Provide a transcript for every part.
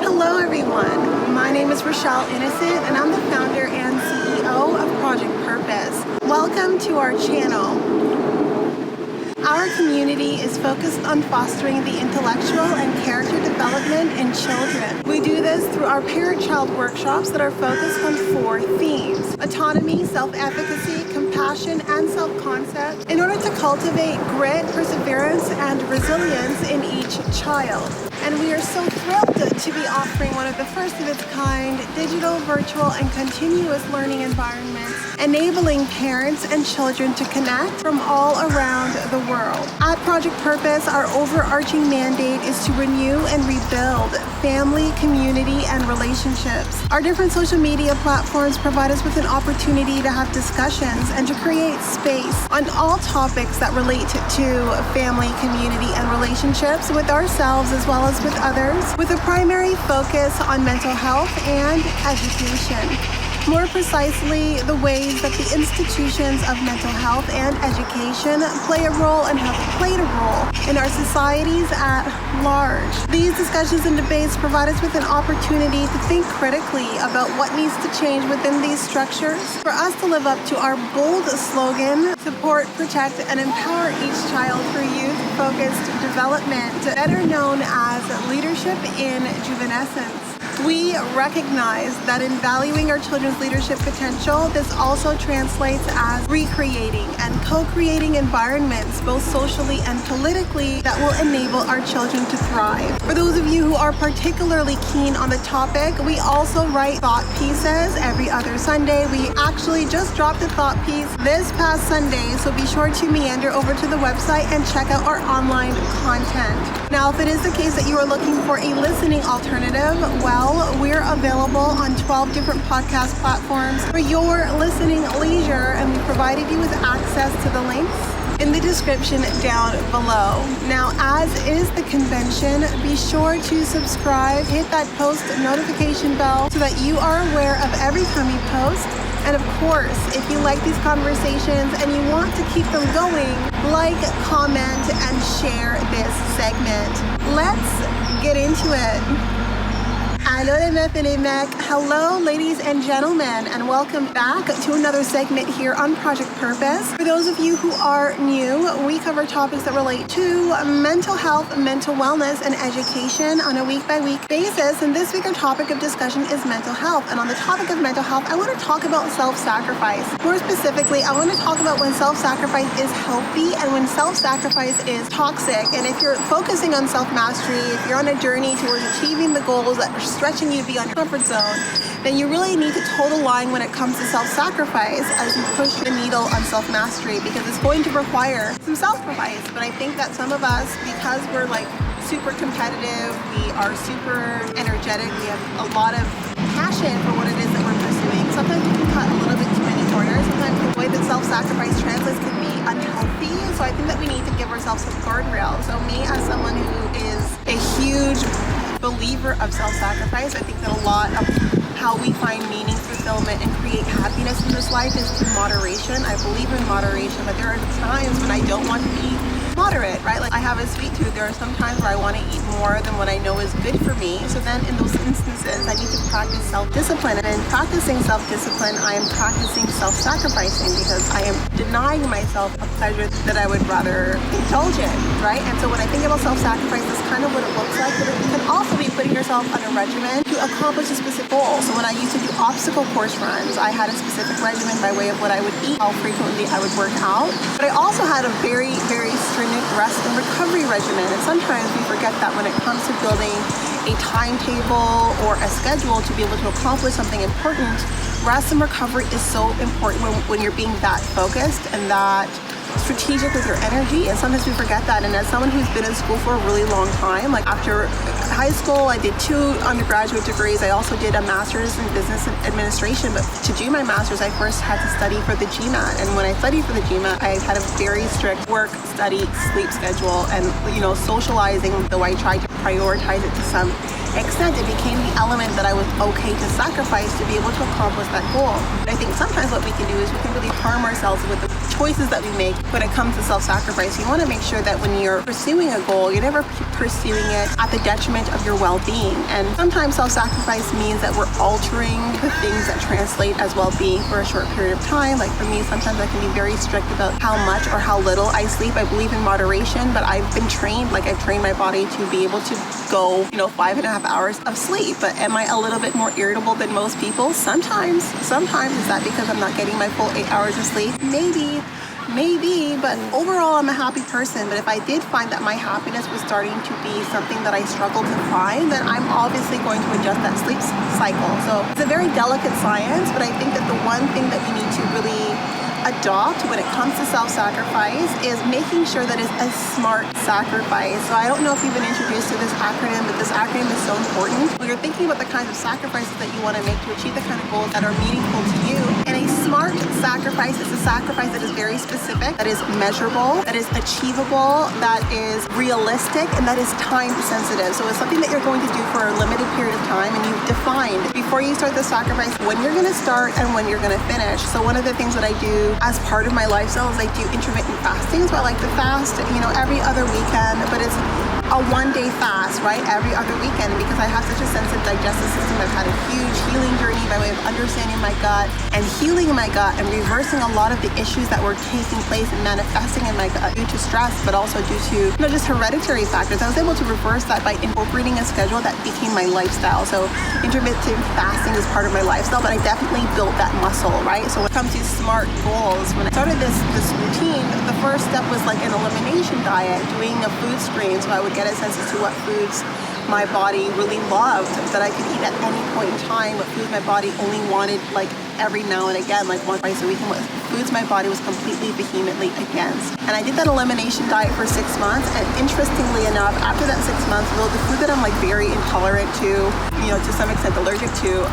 Hello everyone, my name is Rochelle Innocent and I'm the founder and CEO of Project Purpose. Welcome to our channel. Our community is focused on fostering the intellectual and character development in children. We do this through our parent-child workshops that are focused on 4 themes: autonomy, self-efficacy, compassion, and self-concept, in order to cultivate grit, perseverance, and resilience in each child. And we are so thrilled to be offering one of the first of its kind digital, virtual, and continuous learning environments, enabling parents and children to connect from all around the world. At Project Purpose, our overarching mandate is to renew and rebuild family, community, and relationships. Our different social media platforms provide us with an opportunity to have discussions and to create space on all topics that relate to family, community, and relationships with ourselves as well as with others, with a primary focus on mental health and education. More precisely, the ways that the institutions of mental health and education play a role and have played a role in our societies at large. These discussions and debates provide us with an opportunity to think critically about what needs to change within these structures for us to live up to our bold slogan: support, protect, and empower each child through youth-focused development, better known as leadership in juvenescence. We recognize that in valuing our children's leadership potential, this also translates as recreating and co-creating environments, both socially and politically, that will enable our children to thrive. For those of you who are particularly keen on the topic, we also write thought pieces every other Sunday. We actually just dropped a thought piece this past Sunday, so be sure to meander over to the website and check out our online content. Now, if it is the case that you are looking for a listening alternative, well, we're available on 12 different podcast platforms for your listening leisure, and we provided you with access to the links in the description down below. Now, as is the convention, be sure to subscribe, hit that post notification bell so that you are aware of every time we post. And of course, if you like these conversations and you want to keep them going, like, comment, and share this segment. Let's get into it. Hello, ladies and gentlemen, and welcome back to another segment here on Project Purpose. For those of you who are new, we cover topics that relate to mental health, mental wellness, and education on a week-by-week basis. And this week, our topic of discussion is mental health. And on the topic of mental health, I want to talk about self-sacrifice. More specifically, I want to talk about when self-sacrifice is healthy and when self-sacrifice is toxic. And if you're focusing on self-mastery, if you're on a journey towards achieving the goals that are stretching you beyond your comfort zone, then you really need to toe the line when it comes to self-sacrifice as you push the needle on self-mastery, because it's going to require some sacrifice. But I think that some of us, because we're super competitive, we are super energetic, we have a lot of passion for what it is that we're pursuing, sometimes we can cut a little bit too many corners. Sometimes the way that self-sacrifice translates can be unhealthy. So I think that we need to give ourselves some guardrails. So me, as someone who is a huge believer of self-sacrifice, I think that a lot of how we find meaning, fulfillment, and create happiness in this life is through moderation. I believe in moderation, but there are times when I don't want to be moderate, right? Like, I have a sweet tooth. There are some times where I want to eat more than what I know is good for me. So then in those instances, I need to practice self-discipline. And in practicing self-discipline, I am practicing self-sacrificing, because I am denying myself a pleasure that I would rather indulge in, right? And so when I think about self-sacrifice, that's kind of what it looks like. But it can also be putting yourself on a regimen to accomplish a specific goal. So when I used to do obstacle course runs, I had a specific regimen by way of what I would eat, how frequently I would work out. But I also had a very, very stringent rest and recovery regimen. And sometimes we forget that when it comes to building a timetable or a schedule to be able to accomplish something important, rest and recovery is so important when you're being that focused and that strategic with your energy. And sometimes we forget that. And as someone who's been in school for a really long time, like after high school, I did 2 undergraduate degrees. I also did a master's in business administration. But to do my master's, I first had to study for the GMAT. And when I studied for the GMAT, I had a very strict work, study, sleep schedule. And, socializing, though I tried to prioritize it to some extent, it became the element that I was okay to sacrifice to be able to accomplish that goal. But I think sometimes what we can do is we can really harm ourselves with the choices that we make when it comes to self-sacrifice. You want to make sure that when you're pursuing a goal, you're never pursuing it at the detriment of your well-being. And sometimes self-sacrifice means that we're altering the things that translate as well-being for a short period of time. Like for me, sometimes I can be very strict about how much or how little I sleep. I believe in moderation, but I've been trained, like I've trained my body to be able to go, 5.5 hours of sleep. But am I a little bit more irritable than most people? Sometimes. Is that because I'm not getting my full 8 hours of sleep? Maybe, but overall I'm a happy person. But if I did find that my happiness was starting to be something that I struggled to find, then I'm obviously going to adjust that sleep cycle. So it's a very delicate science, but I think that the one thing that we need to really adopt when it comes to self-sacrifice is making sure that it's a SMART sacrifice. So I don't know if you've been introduced to this acronym, but this acronym is so important. When you're thinking about the kinds of sacrifices that you want to make to achieve the kind of goals that are meaningful to you, and a SMART sacrifice is a sacrifice that is very specific, that is measurable, that is achievable, that is realistic, and that is time sensitive. So it's something that you're going to do for a limited period of time, and you've defined before you start the sacrifice when you're going to start and when you're going to finish. So one of the things that I do as part of my lifestyle is I do intermittent fasting. So I like to fast, every other weekend, but it's a one-day fast, right? Every other weekend, because I have such a sensitive digestive system. I've had a huge healing journey by way of understanding my gut and healing my gut and reversing a lot of the issues that were taking place and manifesting in my gut due to stress, but also due to just hereditary factors. I was able to reverse that by incorporating a schedule that became my lifestyle. So intermittent fasting is part of my lifestyle, but I definitely built that muscle, right? So when it comes to SMART goals, when I started this routine, the first step was like an elimination diet, doing a food screen, so I would get a sense as to what foods my body really loved that I could eat at any point in time, what foods my body only wanted like every now and again, like once, twice a week, and what foods my body was completely vehemently against. And I did that elimination diet for 6 months, and interestingly enough, after that 6 months, the food that I'm like very intolerant to, to some extent allergic to,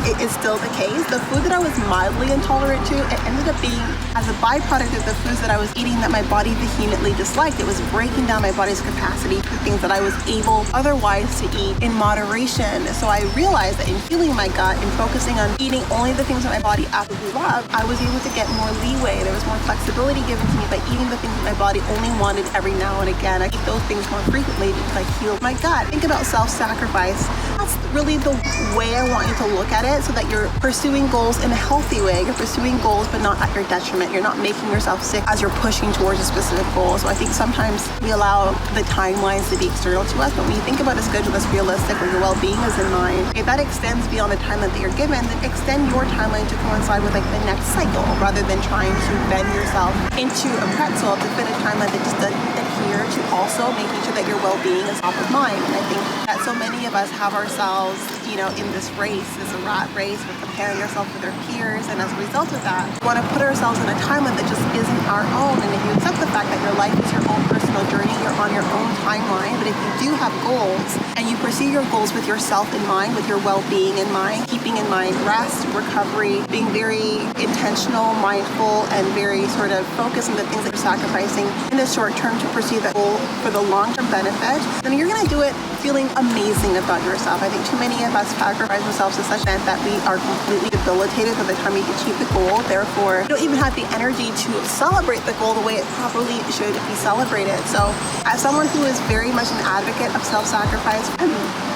it is still the case. The food that I was mildly intolerant to, it ended up being as a byproduct of the foods that I was eating that my body vehemently disliked. It was breaking down my body's capacity for things that I was able otherwise to eat in moderation. So I realized that in healing my gut and focusing on eating only the things that my body absolutely loved, I was able to get more leeway. There was more flexibility given to me by eating the things that my body only wanted every now and again. I eat those things more frequently because I healed my gut. Think about self-sacrifice. That's really the way I want you to look at it, so that you're pursuing goals in a healthy way. You're pursuing goals, but not at your detriment. You're not making yourself sick as you're pushing towards a specific goal. So I think sometimes we allow the timelines to be external to us, but when you think about a schedule that's realistic, where your well-being is in mind, if that extends beyond the timeline that you're given, then extend your timeline to coincide with like the next cycle, rather than trying to bend yourself into a pretzel to fit a timeline that just doesn't adhere to also making sure that your well-being is top of mind. And I think that so many of us have ourselves, in this race, this rat race, we're comparing ourselves with our peers, and as a result of that, we want to put ourselves in a timeline that just isn't our own. And if you accept the fact that your life is your own personal journey, you're on your own timeline, but if you do have goals and you pursue your goals with yourself in mind, with your well-being in mind, keeping in mind rest, recovery, being very intentional, mindful, and very sort of focused on the things that you're sacrificing in the short term to pursue that goal for the long-term benefit, then you're going to do it feeling amazing about yourself. I think too many of us sacrifice ourselves to such an extent that we are completely debilitated by the time we achieve the goal. Therefore, you don't even have the energy to celebrate the goal the way it properly should be celebrated. So as someone who is very much an advocate of self-sacrifice,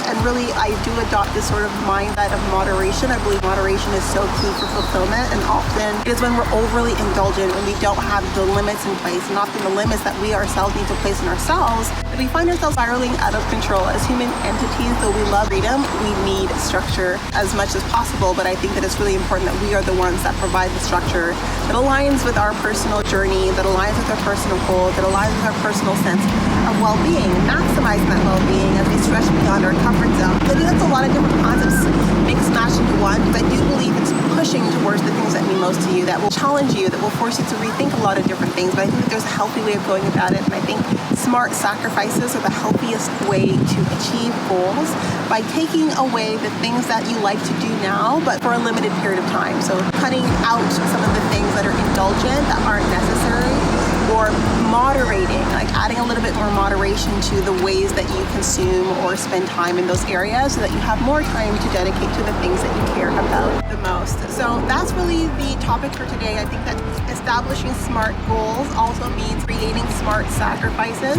and really I do adopt this sort of mindset of moderation. I believe moderation is so key for fulfillment, and often it is when we're overly indulgent and we don't have the limits in place, and often the limits that we ourselves need to place in ourselves, that we find ourselves spiraling out of control. As human entities, though we love freedom, we need structure as much as possible, but I think that it's really important that we are the ones that provide the structure that aligns with our personal journey, that aligns with our personal goals, that aligns with our personal sense of well-being, maximizing that well-being as we stretch beyond our comfort zone. I think that's a lot of different concepts mixed matched into one, because I do believe it's pushing towards the things that mean most to you, that will challenge you, that will force you to rethink a lot of different things. But I think that there's a healthy way of going about it, and I think SMART sacrifices are the healthiest way to achieve goals by taking away the things that you like to do now, but for a limited period of time. So cutting out some of the things that are indulgent, that aren't necessary, or moderating, like adding a little bit more moderation to the ways that you consume or spend time in those areas, so that you have more time to dedicate to the things that you care about the most. So that's really the topic for today. I think that establishing SMART goals also means creating SMART sacrifices.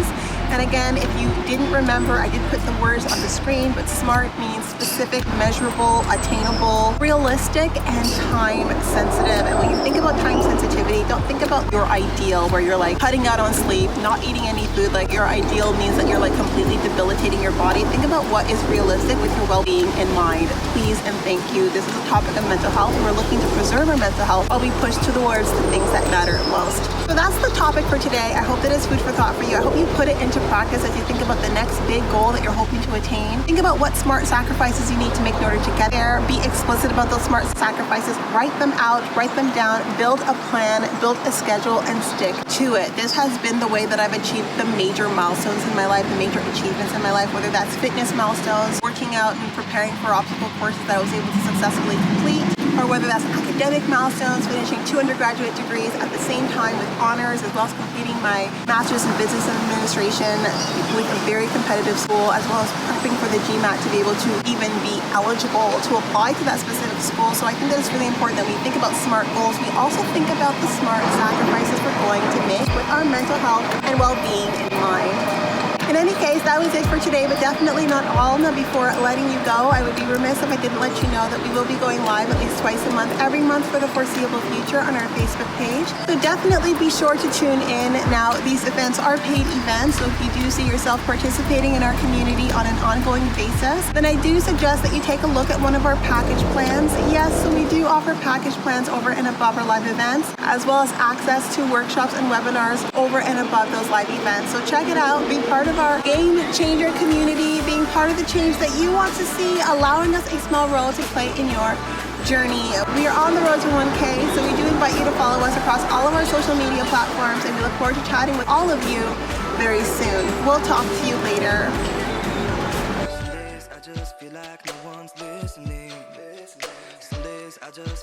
And again, if you didn't remember, I did put the words on the screen, but SMART means specific, measurable, attainable, realistic, and time sensitive. And when you think about time sensitivity, don't think about your ideal where you're like cutting out on sleep, not eating any food. Like your ideal means that you're like completely debilitating your body. Think about what is realistic with your well-being in mind. Please and thank you. This is a topic of mental health, and we're looking to preserve our mental health while we push towards the things that matter most. So that's the topic for today. I hope that it's food for thought for you. I hope you put it into practice as you think about the next big goal that you're hoping to attain. Think about what SMART sacrifices you need to make in order to get there. Be explicit about those SMART sacrifices. Write them out, write them down, build a plan, build a schedule, and stick to it. This has been the way that I've achieved the major milestones in my life, the major achievements in my life, whether that's fitness milestones, working out and preparing for obstacle courses that I was able to successfully complete, or whether that's academic milestones, finishing 2 undergraduate degrees at the same time with honors, as well as completing my master's in business administration with a very competitive school, as well as prepping for the GMAT to be able to even be eligible to apply to that specific school. So I think that it's really important that we think about SMART goals. We also think about the SMART sacrifices we're going to make with our mental health and well-being in mind. In any case, that was it for today, but definitely not all. Now, before letting you go, I would be remiss if I didn't let you know that we will be going live at least twice a month, every month for the foreseeable future on our Facebook page. So definitely be sure to tune in. Now, these events are paid events, so if you do see yourself participating in our community on an ongoing basis, then I do suggest that you take a look at one of our package plans. Yes, so we do offer package plans over and above our live events, as well as access to workshops and webinars over and above those live events. So check it out, be part of our game changer community, being part of the change that you want to see, allowing us a small role to play in your journey. We are on the road to 1K, so we do invite you to follow us across all of our social media platforms, and we look forward to chatting with all of you very soon. We'll talk to you later. Some days I just feel like no one's listening. Some days I just